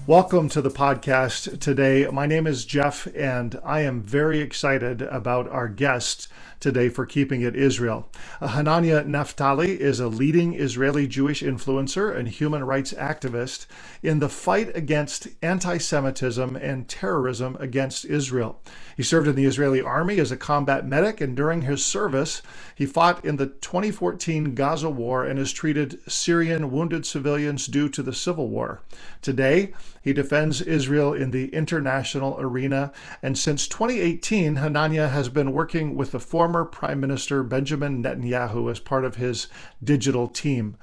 Welcome to the podcast today. My name is Jeff, and I am very excited about our guest today for Keeping It Israel. Hananya Naftali is a leading Israeli Jewish influencer and human rights activist in the fight against anti-Semitism and terrorism against Israel. He served in the Israeli army as a combat medic, and during his service, he fought in the 2014 Gaza war and has treated Syrian wounded civilians due to the civil war. Today, he defends Israel in the international arena, and since 2018, Hananya has been working with the former Prime Minister Benjamin Netanyahu as part of his digital team.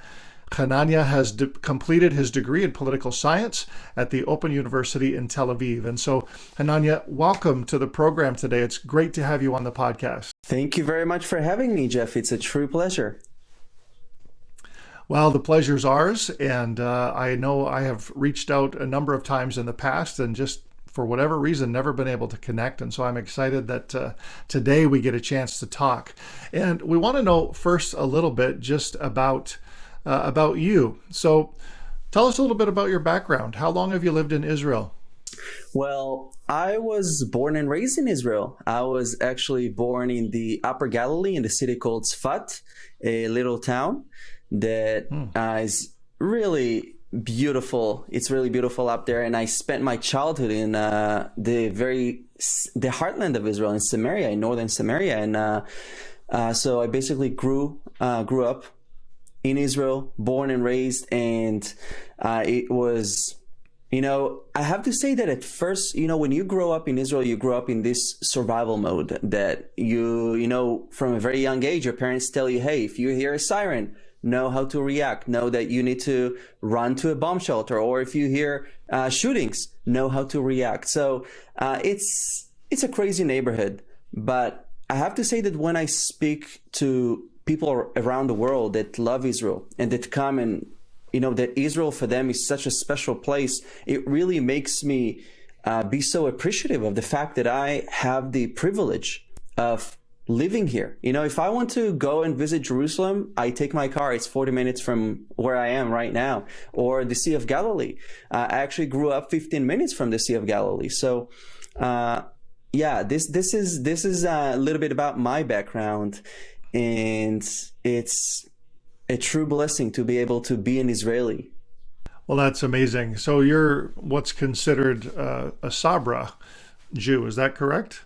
Hananya has completed his degree in political science at the Open University in Tel Aviv. And so, Hananya, welcome to the program today. It's great to have you on the podcast. Thank you very much for having me, Jeff. It's a true pleasure. Well, the pleasure's ours, and I know I have reached out a number of times in the past and just for whatever reason, never been able to connect. And so I'm excited that today we get a chance to talk. And we want to know first a little bit just about you. So tell us a little bit about your background. How long have you lived in Israel? Well, I was born and raised in Israel. I was actually born in the Upper Galilee in the city called Tzfat, a little town that is really beautiful. It's really beautiful up there. And I spent my childhood in the heartland of Israel, in Samaria, in northern Samaria. And so I basically grew up in Israel, born and raised. And it was, I have to say that at first, when you grow up in Israel, you grow up in this survival mode that from a very young age, your parents tell you, hey, if you hear a siren, know how to react, know that you need to run to a bomb shelter, or if you hear shootings, know how to react. So it's a crazy neighborhood. But I have to say that when I speak to people around the world that love Israel and that come and, that Israel for them is such a special place, it really makes me be so appreciative of the fact that I have the privilege of living here. If I want to go and visit Jerusalem, I take my car. It's 40 minutes from where I am right now, or the Sea of Galilee. I actually grew up 15 minutes from the Sea of Galilee. So, this is a little bit about my background, and it's a true blessing to be able to be an Israeli. Well, that's amazing. So you're what's considered a Sabra Jew. Is that correct?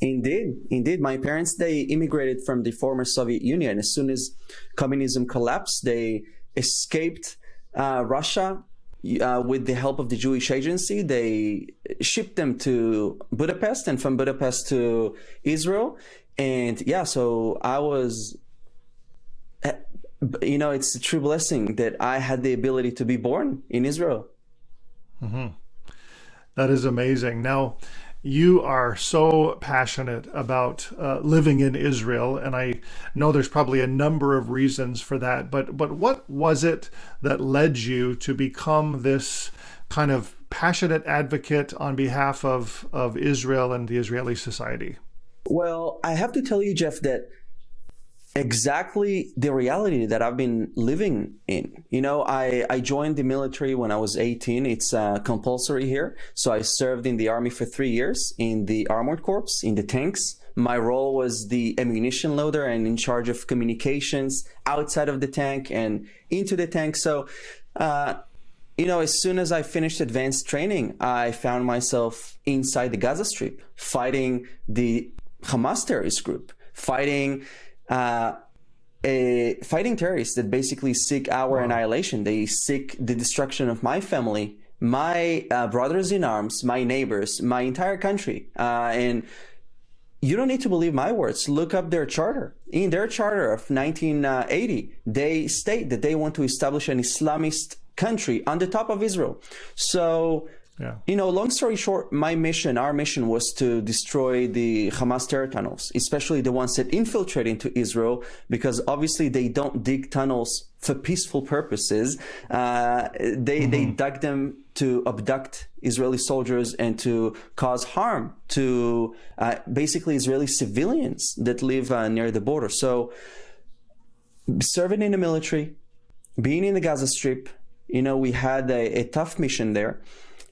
Indeed. My parents, they immigrated from the former Soviet Union. As soon as communism collapsed, they escaped Russia with the help of the Jewish Agency. They shipped them to Budapest, and from Budapest to Israel. And so I was, it's a true blessing that I had the ability to be born in Israel. Mm-hmm. That is amazing. Now, you are so passionate about living in Israel, and I know there's probably a number of reasons for that, but what was it that led you to become this kind of passionate advocate on behalf of Israel and the Israeli society? Well, I have to tell you, Jeff, that exactly the reality that I've been living in. I joined the military when I was 18. It's compulsory here. So I served in the army for 3 years in the armored corps, in the tanks. My role was the ammunition loader and in charge of communications outside of the tank and into the tank. So, as soon as I finished advanced training, I found myself inside the Gaza Strip, fighting the Hamas terrorist group, fighting terrorists that basically seek our annihilation. They seek the destruction of my family, my brothers in arms, my neighbors, my entire country. And you don't need to believe my words. Look up their charter. In their charter of 1980, they state that they want to establish an Islamist country on the top of Israel. So, long story short, our mission was to destroy the Hamas terror tunnels, especially the ones that infiltrate into Israel, because obviously they don't dig tunnels for peaceful purposes. They dug them to abduct Israeli soldiers and to cause harm to basically Israeli civilians that live near the border. So serving in the military, being in the Gaza Strip, we had a tough mission there,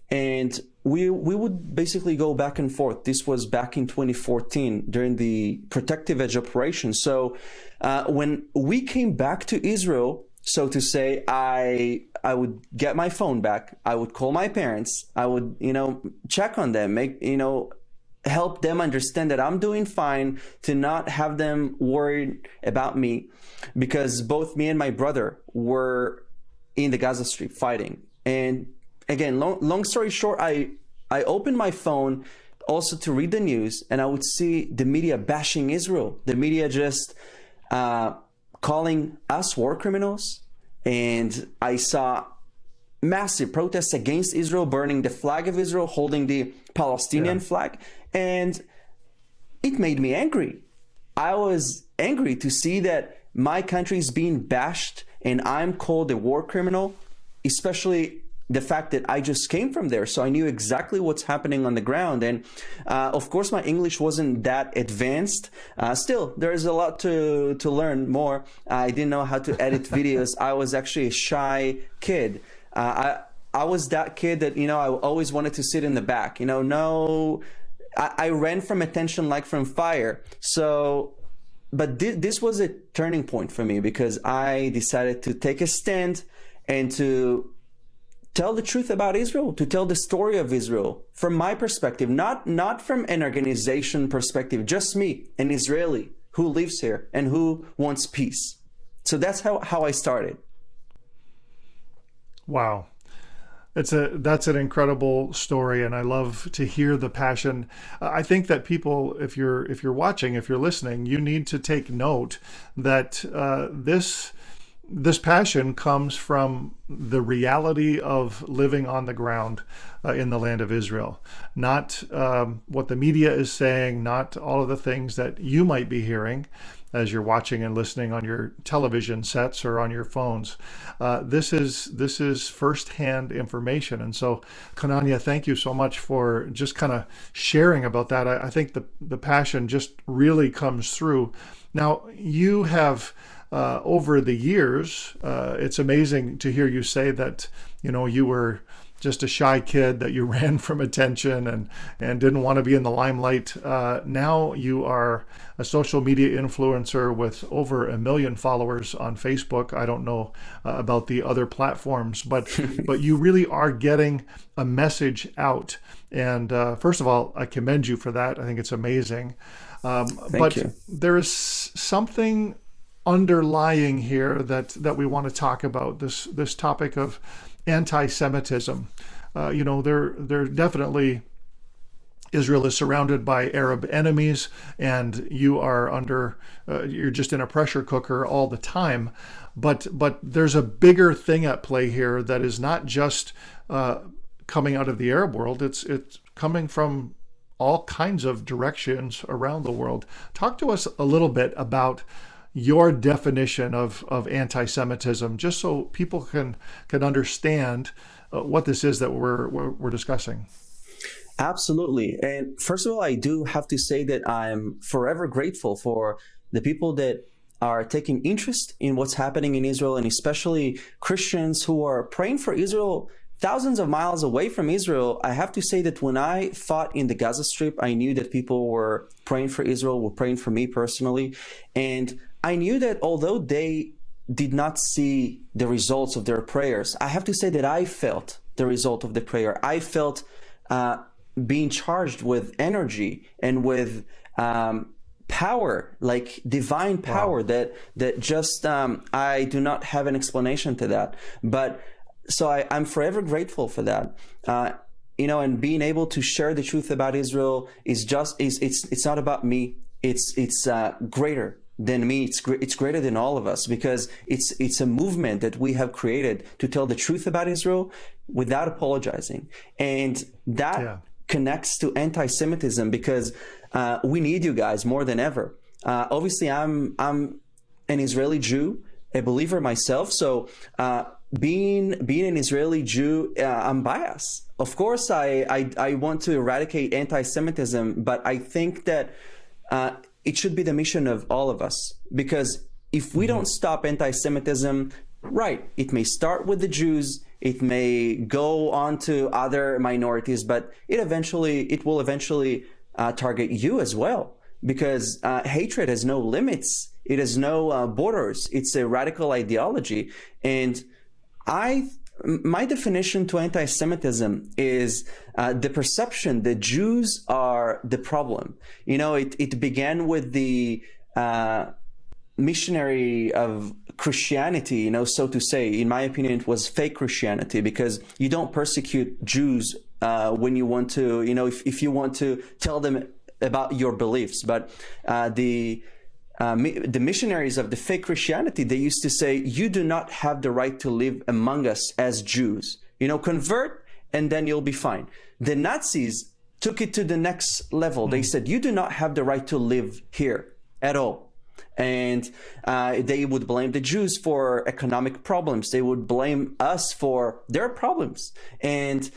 and we would basically go back and forth. This was back in 2014 during the Protective Edge operation. So when we came back to Israel, so to say, I would get my phone back. I would call my parents. I would, check on them, help them understand that I'm doing fine, to not have them worried about me, because both me and my brother were in the Gaza Strip fighting. And again, long story short, I opened my phone also to read the news, and I would see the media bashing Israel, the media just calling us war criminals. And I saw massive protests against Israel, burning the flag of Israel, holding the Palestinian flag. And it made me angry. I was angry to see that my country is being bashed and I'm called a war criminal, especially the fact that I just came from there. So I knew exactly what's happening on the ground. And of course, my English wasn't that advanced. Still, there is a lot to learn more. I didn't know how to edit videos. I was actually a shy kid. I was that kid that, I always wanted to sit in the back. I ran from attention like from fire. So, but this was a turning point for me, because I decided to take a stand and to tell the truth about Israel, to tell the story of Israel from my perspective, not from an organization perspective, just me, an Israeli who lives here and who wants peace. So that's how I started. Wow. That's an incredible story, and I love to hear the passion. I think that people, if you're watching, if you're listening, you need to take note that this passion comes from the reality of living on the ground in the land of Israel, not what the media is saying, not all of the things that you might be hearing as you're watching and listening on your television sets or on your phones. This is firsthand information. And so, Hananya, thank you so much for just kind of sharing about that. I think the passion just really comes through. Now, you have over the years, it's amazing to hear you say that, you were just a shy kid, that you ran from attention and didn't want to be in the limelight. Now you are a social media influencer with over 1 million followers on Facebook. I don't know about the other platforms, but you really are getting a message out. And first of all, I commend you for that. I think it's amazing. Thank you. There is something underlying here that we want to talk about, this topic of anti-Semitism. There definitely, Israel is surrounded by Arab enemies, and you are you're just in a pressure cooker all the time. But there's a bigger thing at play here that is not just coming out of the Arab world. It's coming from all kinds of directions around the world. Talk to us a little bit about your definition of anti-Semitism, just so people can understand what this is that we're discussing. Absolutely. And first of all, I do have to say that I'm forever grateful for the people that are taking interest in what's happening in Israel, and especially Christians who are praying for Israel thousands of miles away from Israel. I have to say that when I fought in the Gaza Strip, I knew that people were praying for Israel, were praying for me personally. And I knew that although they did not see the results of their prayers, I have to say that I felt the result of the prayer. I felt being charged with energy and with power, like divine power. Wow. that just I do not have an explanation to that. But so I'm forever grateful for that. And being able to share the truth about Israel it's not about me. It's greater than me. It's greater than all of us, because it's a movement that we have created to tell the truth about Israel without apologizing. And that connects to anti-Semitism, because we need you guys more than ever. Obviously, I'm an Israeli Jew, a believer myself. So being an Israeli Jew, I'm biased. Of course, I want to eradicate anti-Semitism, but I think that it should be the mission of all of us, because if we don't stop anti-Semitism, right, it may start with the Jews, It may go on to other minorities, but it will eventually target you as well, because hatred has no limits. It has no borders. It's a radical ideology. And my definition to anti-Semitism is the perception that Jews are the problem. It began with the missionary of Christianity, so to say. In my opinion, it was fake Christianity, because you don't persecute Jews when you want to, if you want to tell them about your beliefs. But the missionaries of the fake Christianity, they used to say, you do not have the right to live among us as Jews. Convert and then you'll be fine. The Nazis took it to the next level. They said, you do not have the right to live here at all. And they would blame the Jews for economic problems. They would blame us for their problems. And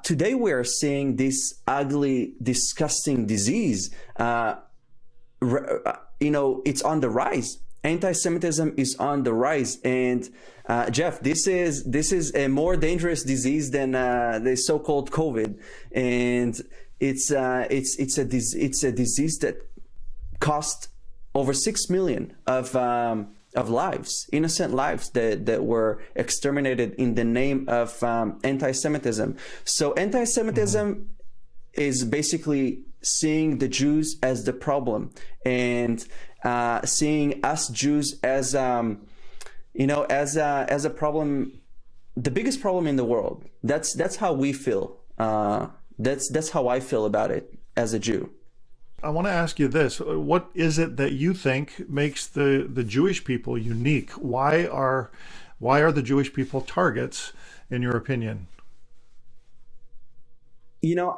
today we are seeing this ugly, disgusting disease. It's on the rise. Anti-Semitism is on the rise. And Jeff, this is a more dangerous disease than the so-called COVID. And it's a disease that cost over 6 million of lives, innocent lives that were exterminated in the name of anti-Semitism. So anti-Semitism is basically seeing the Jews as the problem, and seeing us Jews as as a problem, the biggest problem in the world. That's how we feel. That's how I feel about it as a Jew. I want to ask you this. What is it that you think makes the Jewish people unique? Why are the Jewish people targets, in your opinion?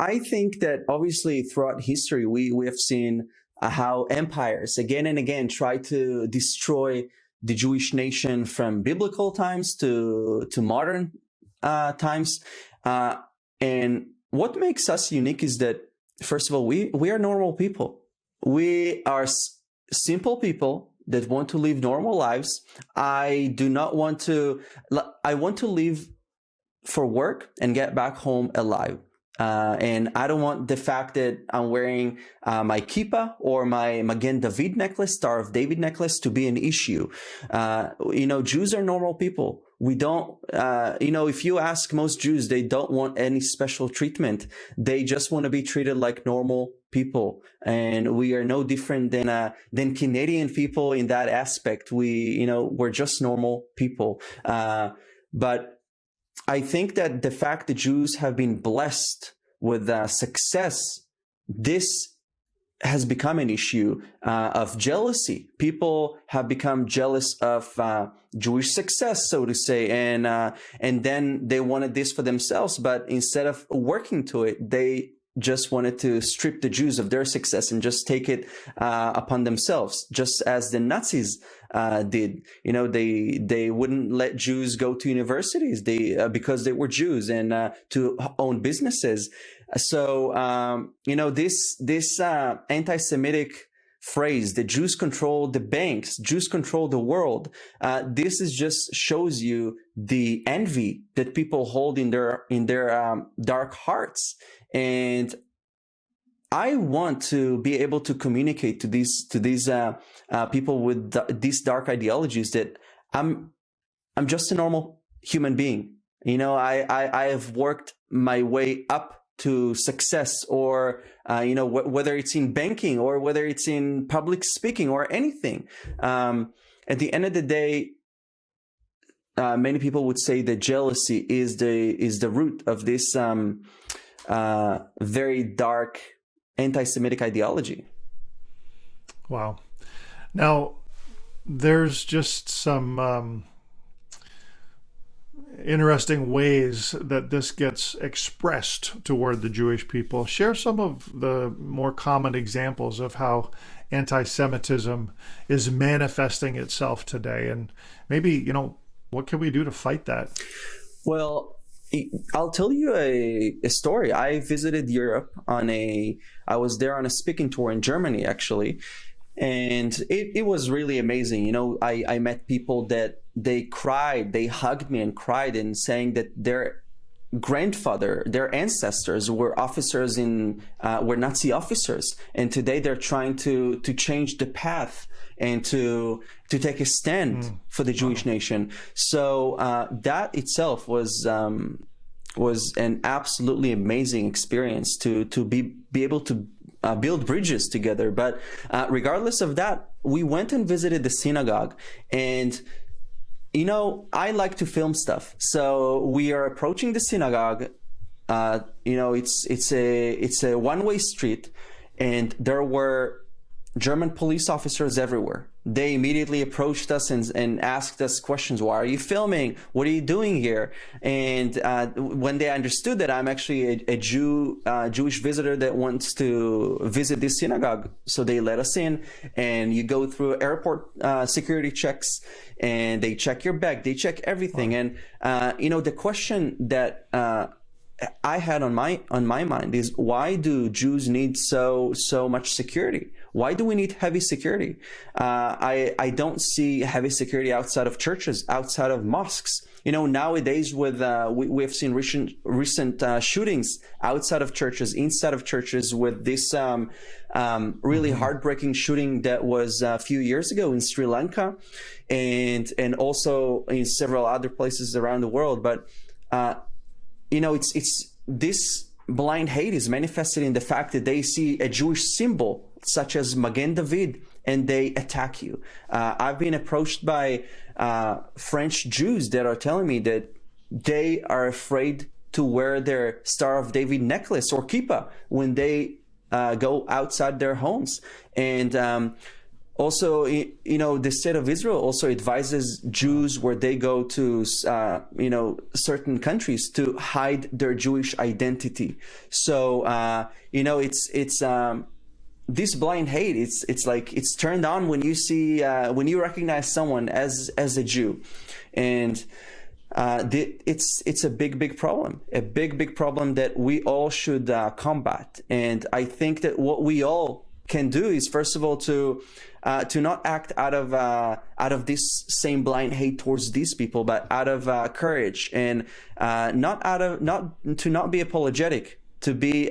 I think that obviously throughout history, we have seen how empires again and again try to destroy the Jewish nation, from biblical times to modern times. And what makes us unique is that, first of all, we are normal people. We are simple people that want to live normal lives. I want to live for work and get back home alive. And I don't want the fact that I'm wearing my kippah or my Magen David necklace, Star of David necklace, to be an issue. Jews are normal people. We don't, if you ask most Jews, they don't want any special treatment. They just want to be treated like normal people. And we are no different than Canadian people in that aspect. We're just normal people. But I think that the fact that Jews have been blessed with success, this has become an issue of jealousy. People have become jealous of Jewish success, so to say, and then they wanted this for themselves. But instead of working to it, they just wanted to strip the Jews of their success and just take it upon themselves, just as the Nazis did. They wouldn't let Jews go to universities because they were Jews, and to own businesses. So this anti-Semitic phrase, the Jews control the banks, Jews control the world, this is just shows you the envy that people hold in their dark hearts. And I want to be able to communicate to these people with these dark ideologies that I'm just a normal human being. I have worked my way up to success, or whether it's in banking or whether it's in public speaking or anything. At the end of the day, many people would say that jealousy is the root of this very dark anti-Semitic ideology. Wow. Now, there's just some interesting ways that this gets expressed toward the Jewish people. Share some of the more common examples of how anti-Semitism is manifesting itself today, and maybe, what can we do to fight that? Well, I'll tell you a story. I visited Europe I was there on a speaking tour in Germany, actually. And it was really amazing. You know, I met people that they cried, they hugged me and cried, and saying that their grandfather, their ancestors were officers were Nazi officers, and today they're trying to change the path and to take a stand for the Jewish nation. So that itself was an absolutely amazing experience to be able to build bridges together. But regardless of that, we went and visited the synagogue, and you know, I like to film stuff. So we are approaching the synagogue. You know, it's a one-way street, and there were German police officers everywhere. They immediately approached us and asked us questions. Why are you filming? What are you doing here? And when they understood that I'm actually a Jewish visitor that wants to visit this synagogue, so they let us in, and you go through airport security checks, and they check your bag, they check everything. And you know, the question that I had on my mind is, why do Jews need so much security? Why do we need heavy security? I don't see heavy security outside of churches, outside of mosques. You know, nowadays with we've seen recent shootings outside of churches, inside of churches, with this really heartbreaking shooting that was a few years ago in Sri Lanka, and also in several other places around the world. But you know, it's this blind hate is manifested in the fact that they see a Jewish symbol such as Magen David and they attack you. I've been approached by French Jews that are telling me that they are afraid to wear their Star of David necklace or kippah when they go outside their homes. And also, you know, the state of Israel also advises Jews where they go to, you know, certain countries to hide their Jewish identity. So, you know, it's this blind hate. It's like it's turned on when you see when you recognize someone as a Jew, and it's a big problem, a big problem that we all should combat. And I think that what we all can do is, first of all, to not act out of this same blind hate towards these people, but out of courage, and not be apologetic, to be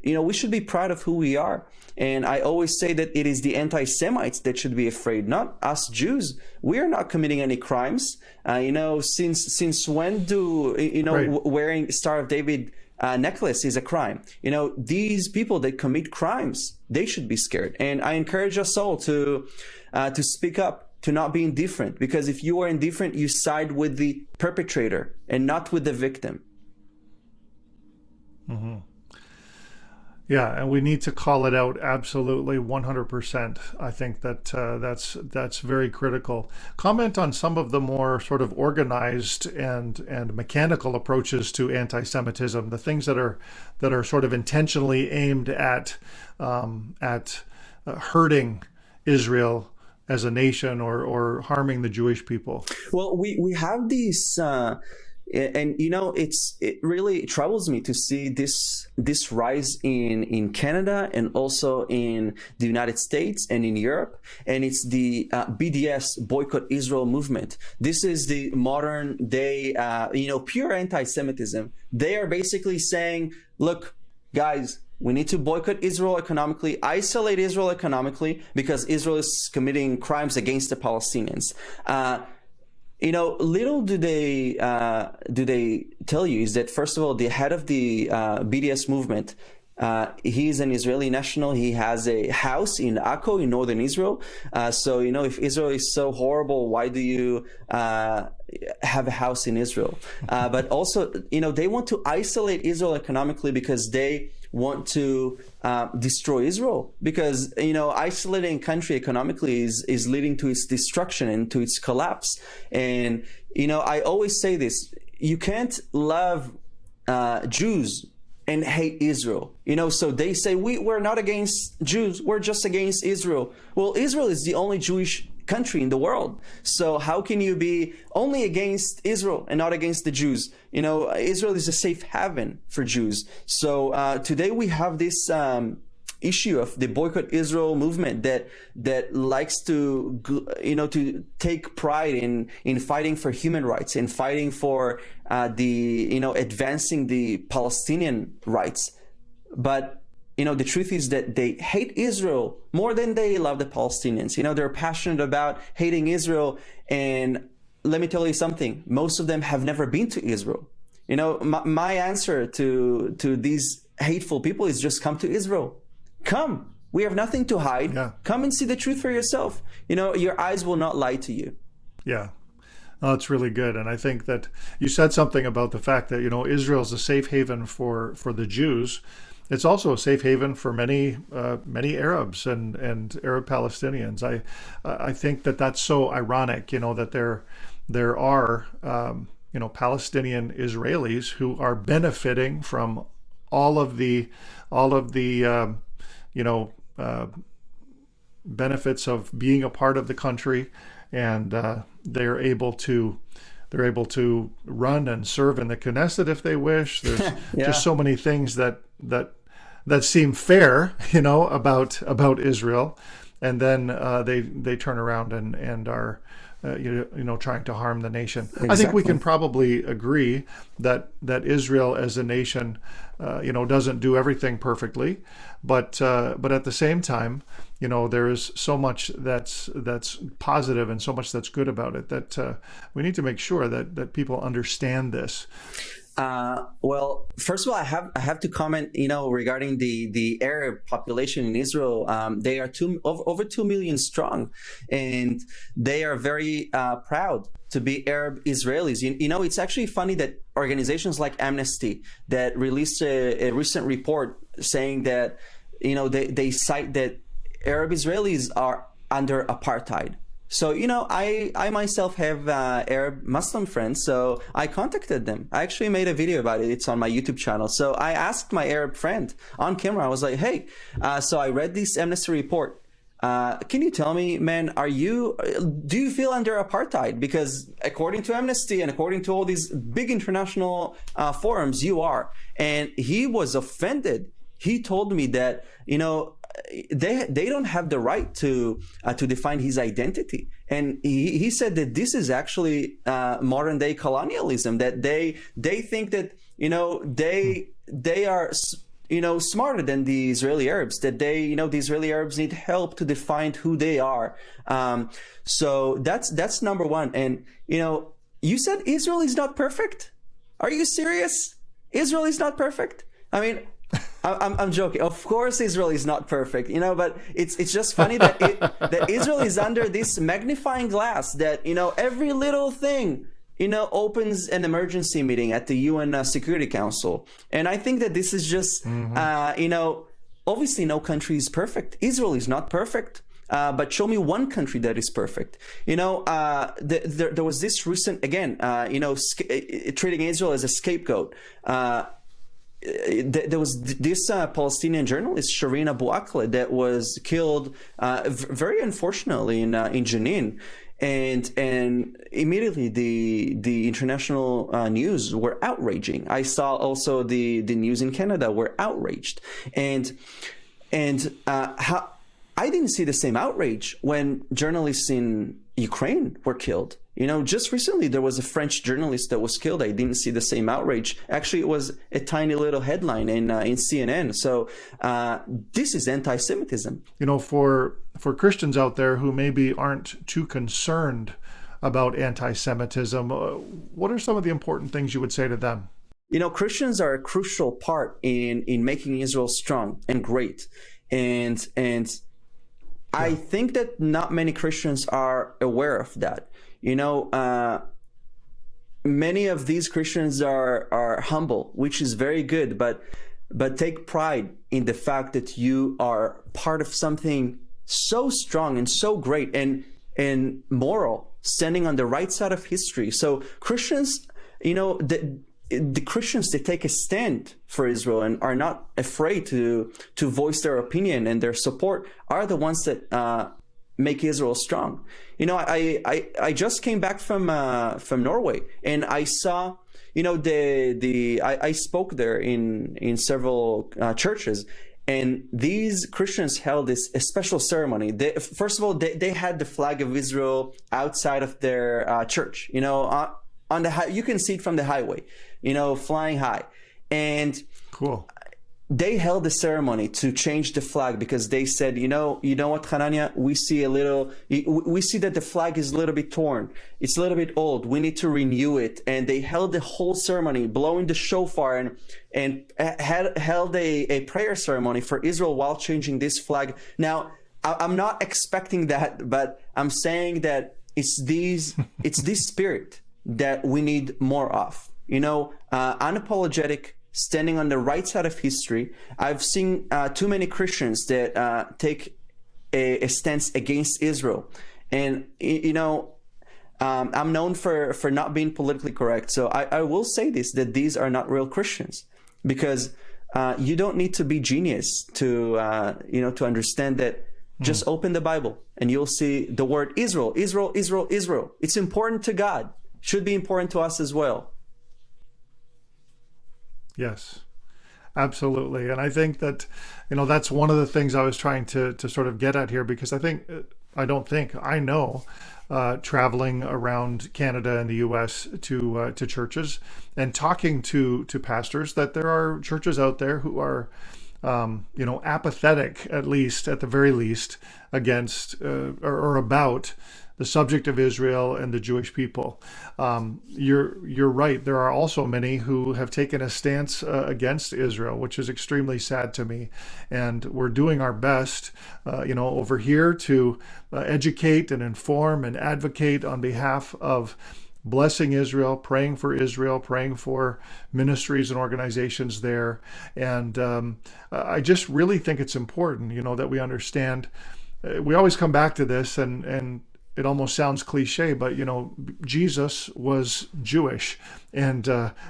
you know, we should be proud of who we are. And I always say that it is the anti-Semites that should be afraid, not us Jews. We are not committing any crimes. You know, since when do, you know, Right. Wearing Star of David necklace is a crime? You know, these people that commit crimes, they should be scared. And I encourage us all to speak up, to not be indifferent, because if you are indifferent, you side with the perpetrator and not with the victim. Yeah, and we need to call it out absolutely 100%. I think that that's very critical. Comment on some of the more sort of organized and mechanical approaches to anti-Semitism, the things that are sort of intentionally aimed at hurting Israel as a nation, or harming the Jewish people. Well, we have these. And you know, it really troubles me to see this rise in Canada and also in the United States and in Europe, and it's the BDS Boycott Israel movement. This is the modern day, you know, pure anti-Semitism. They are basically saying, look, guys, we need to boycott Israel economically, isolate Israel economically, because Israel is committing crimes against the Palestinians. You know, little do they tell you is that, first of all, the head of the BDS movement, he's an Israeli national. He has a house in Akko in northern Israel. So, you know, if Israel is so horrible, why do you have a house in Israel? But also, you know, they want to isolate Israel economically because they want to destroy Israel, because, you know, isolating a country economically is leading to its destruction and to its collapse. And, you know, I always say this: you can't love Jews and hate Israel. You know, so they say we're not against Jews, we're just against Israel. Well, Israel is the only Jewish country in the world. So how can you be only against Israel and not against the Jews? You know, Israel is a safe haven for Jews. So today we have this, issue of the Boycott Israel movement that likes to, to take pride in fighting for human rights, in fighting for advancing the Palestinian rights. But the truth is that they hate Israel more than they love the Palestinians. They're passionate about hating Israel. And let me tell you something, most of them have never been to Israel. My answer to these hateful people is just come to Israel. Come. We have nothing to hide. Yeah. Come and see the truth for yourself. Your eyes will not lie to you. Yeah. Oh, that's really good. And I think that you said something about the fact that, Israel's a safe haven for the Jews. It's also a safe haven for many Arabs and Arab Palestinians. I think that that's so ironic, that there are Palestinian Israelis who are benefiting from all of the benefits of being a part of the country, and they're able to run and serve in the Knesset if they wish. There's just so many things that seem fair, about Israel, and then they turn around and are trying to harm the nation. Exactly. I think we can probably agree that Israel as a nation, doesn't do everything perfectly, but at the same time, there is so much that's positive and so much that's good about it that we need to make sure that people understand this. Well, first of all, I have to comment, regarding the Arab population in Israel. They are over 2 million strong, and they are very proud to be Arab Israelis. It's actually funny that organizations like Amnesty that released a recent report saying that, they cite that Arab Israelis are under apartheid. So, I myself have Arab Muslim friends, so I contacted them. I actually made a video about it. It's on my YouTube channel. So I asked my Arab friend on camera, I was like, hey, so I read this Amnesty report. Can you tell me, man, do you feel under apartheid? Because according to Amnesty and according to all these big international forums, you are. And he was offended. He told me that, they don't have the right to define his identity, and he said that this is actually modern day colonialism. That they think that they are smarter than the Israeli Arabs. That the Israeli Arabs need help to define who they are. So that's number one. And you said Israel is not perfect. Are you serious? Israel is not perfect. I mean, I'm joking. Of course, Israel is not perfect, but it's just funny that Israel is under this magnifying glass that, every little thing, opens an emergency meeting at the UN Security Council. And I think that this is just, obviously no country is perfect. Israel is not perfect. But show me one country that is perfect. There was this recent, again, treating Israel as a scapegoat. There was this Palestinian journalist, Shireen Abu Akleh, that was killed very unfortunately in Jenin, and immediately the international news were outraging. I saw also the news in Canada were outraged, and how I didn't see the same outrage when journalists in Ukraine were killed. Just recently there was a French journalist that was killed. I didn't see the same outrage. Actually, it was a tiny little headline in CNN. So this is anti-Semitism. For Christians out there who maybe aren't too concerned about anti-Semitism, what are some of the important things you would say to them? Christians are a crucial part in making Israel strong and great. And I think that not many Christians are aware of that. Many of these Christians are humble, which is very good, but take pride in the fact that you are part of something so strong and so great and moral, standing on the right side of history. So Christians, the Christians that take a stand for Israel and are not afraid to voice their opinion and their support are the ones that make Israel strong. I just came back from Norway, and I saw, I spoke there in several churches, And these Christians held a special ceremony. First of all, they had the flag of Israel outside of their church. On the you can see it from the highway. Flying high, and Cool. they held the ceremony to change the flag because they said, you know what, Hananya, we see that the flag is a little bit torn. It's a little bit old. We need to renew it. And they held the whole ceremony, blowing the shofar, and held a prayer ceremony for Israel while changing this flag. Now, I'm not expecting that, but I'm saying that it's this spirit that we need more of. Unapologetic, standing on the right side of history. I've seen too many Christians that take a stance against Israel. And, I'm known for not being politically correct. So I will say this, that these are not real Christians, because you don't need to be genius to understand that. Just open the Bible and you'll see the word Israel, Israel, Israel, Israel. It's important to God. Should be important to us as well. Yes, absolutely. And I think that, that's one of the things I was trying to sort of get at here, because I know, traveling around Canada and the US to churches and talking to pastors, that there are churches out there who are, apathetic, at the very least, against or about the subject of Israel and the Jewish people. You're right. There are also many who have taken a stance against Israel, which is extremely sad to me. And we're doing our best, over here to educate and inform and advocate on behalf of blessing Israel, praying for ministries and organizations there. And I just really think it's important, that we understand. We always come back to this, and it almost sounds cliche, but Jesus was Jewish, and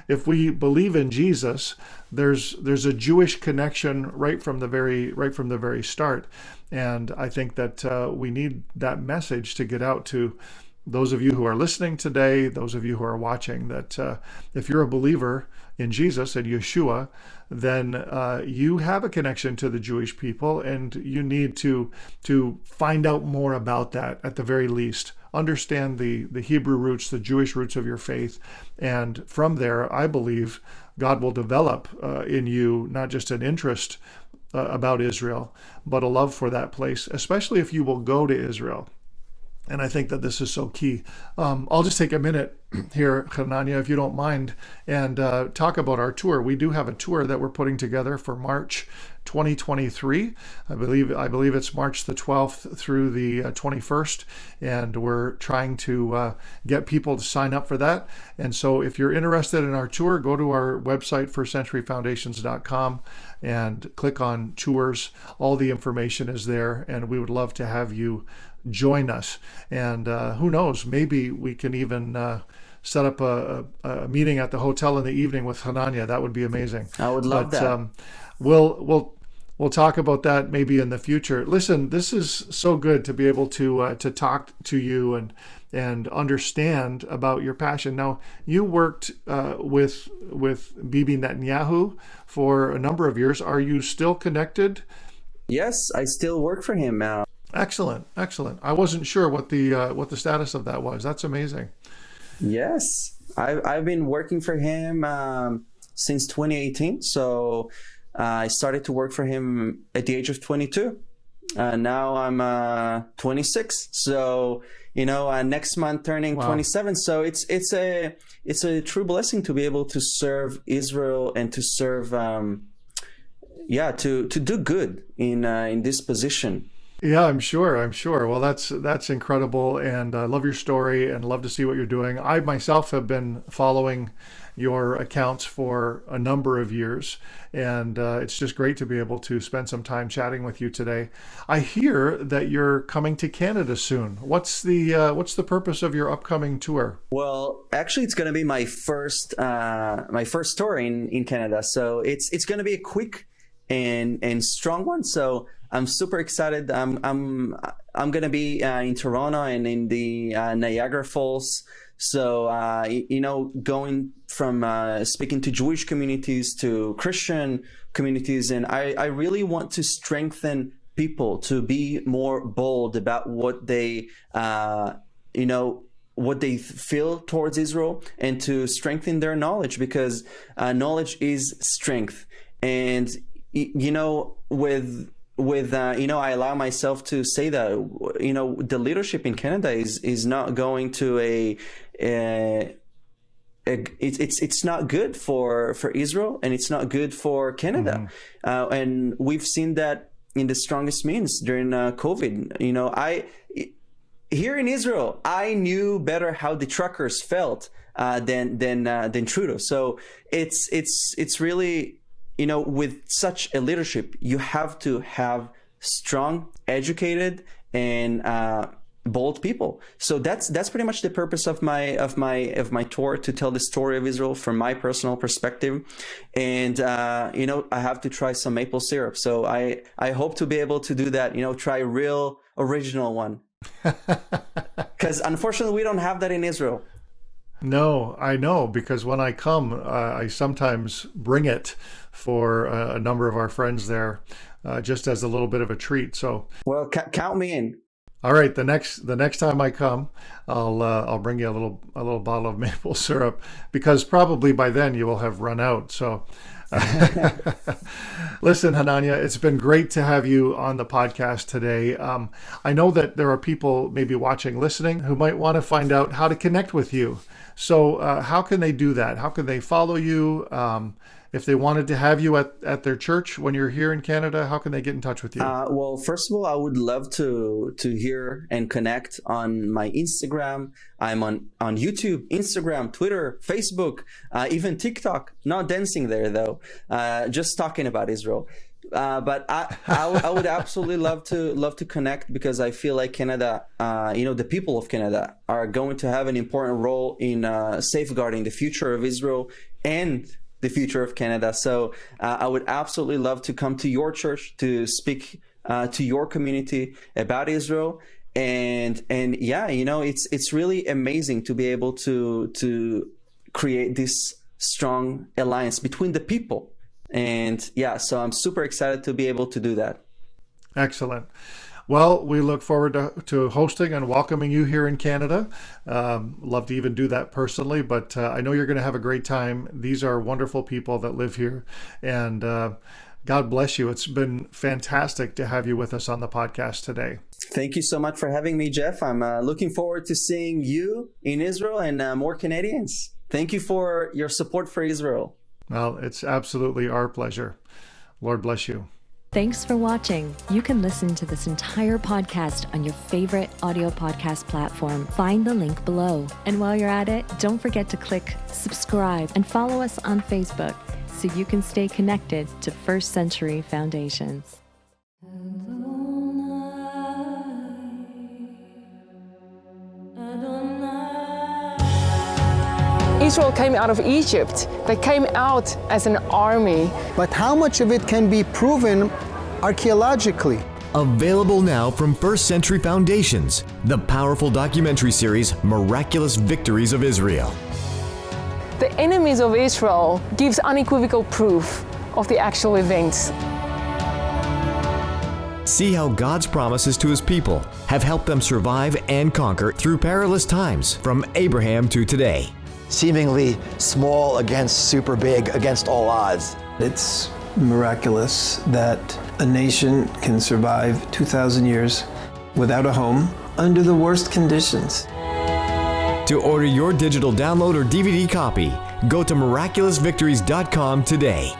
if we believe in Jesus, there's a Jewish connection right from the very start, and I think that we need that message to get out to those of you who are listening today, those of you who are watching, that if you're a believer in Jesus and Yeshua, then you have a connection to the Jewish people, and you need to find out more about that at the very least. Understand the Hebrew roots, the Jewish roots of your faith, and from there, I believe God will develop in you not just an interest about Israel, but a love for that place, especially if you will go to Israel. And I think that this is so key. I'll just take a minute here, Hananya, if you don't mind, and talk about our tour. We do have a tour that we're putting together for March 2023. I believe it's March the 12th through the 21st, and we're trying to get people to sign up for that. And so if you're interested in our tour, go to our website, firstcenturyfoundations.com, and click on tours. All the information is there, and we would love to have you join us. And who knows, maybe we can even set up a meeting at the hotel in the evening with Hananya. That would be amazing. I would love that. We'll talk about that maybe in the future. Listen, this is so good to be able to talk to you and understand about your passion. Now, you worked with Bibi Netanyahu for a number of years. Are you still connected? Yes, I still work for him now. Excellent. I wasn't sure what the status of that was. That's amazing. Yes, I've been working for him since 2018. So I started to work for him at the age of 22. Now I'm 26. So next month turning 27. So it's a true blessing to be able to serve Israel and to serve to do good in this position. Yeah, I'm sure. Well, that's incredible, and I love your story and love to see what you're doing. I myself have been following your accounts for a number of years, and it's just great to be able to spend some time chatting with you today. I hear that you're coming to Canada soon. What's the purpose of your upcoming tour? Well, actually, it's going to be my first tour in Canada. So it's going to be a quick and strong one. So I'm super excited. I'm going to be in Toronto and in the Niagara Falls. So, going from speaking to Jewish communities to Christian communities, and I really want to strengthen people to be more bold about what they, what they feel towards Israel, and to strengthen their knowledge, because knowledge is strength. And I allow myself to say that the leadership in Canada is not going to it's not good for Israel, and it's not good for Canada. And we've seen that in the strongest means during COVID. Here in Israel, I knew better how the truckers felt than Trudeau. So it's really, with such a leadership, you have to have strong, educated, and bold people. So that's pretty much the purpose of my tour, to tell the story of Israel from my personal perspective. And I have to try some maple syrup. So I hope to be able to do that. Try a real original one. Because unfortunately, we don't have that in Israel. No, I know, because when I come, I sometimes bring it for a number of our friends there, just as a little bit of a treat. So, well, count me in. All right, the next time I come, I'll bring you a little bottle of maple syrup, because probably by then you will have run out. So. Listen, Hananya, it's been great to have you on the podcast today. I know that there are people maybe watching, listening, who might want to find out how to connect with you. So how can they do that? How can they follow you? If they wanted to have you at their church when you're here in Canada, how can they get in touch with you? Well, first of all, I would love to hear and connect on my Instagram. I'm on YouTube, Instagram, Twitter, Facebook, even TikTok. Not dancing there though, just talking about Israel. But I would absolutely love to connect, because I feel like Canada, the people of Canada are going to have an important role in safeguarding the future of Israel and the future of Canada. So I would absolutely love to come to your church to speak to your community about Israel. And yeah, it's really amazing to be able to create this strong alliance between the people. And yeah, so I'm super excited to be able to do that. Excellent. Well, we look forward to hosting and welcoming you here in Canada. Love to even do that personally, but I know you're going to have a great time. These are wonderful people that live here, and God bless you. It's been fantastic to have you with us on the podcast today. Thank you so much for having me, Jeff. I'm looking forward to seeing you in Israel and more Canadians. Thank you for your support for Israel. Well, it's absolutely our pleasure. Lord bless you. Thanks for watching. You can listen to this entire podcast on your favorite audio podcast platform. Find the link below. And while you're at it, don't forget to click subscribe and follow us on Facebook so you can stay connected to First Century Foundations. Israel came out of Egypt. They came out as an army. But how much of it can be proven archaeologically? Available now from First Century Foundations, the powerful documentary series Miraculous Victories of Israel. The enemies of Israel gives unequivocal proof of the actual events. See how God's promises to His people have helped them survive and conquer through perilous times from Abraham to today. Seemingly small against super big, against all odds. It's miraculous that a nation can survive 2,000 years without a home under the worst conditions. To order your digital download or DVD copy, go to miraculousvictories.com today.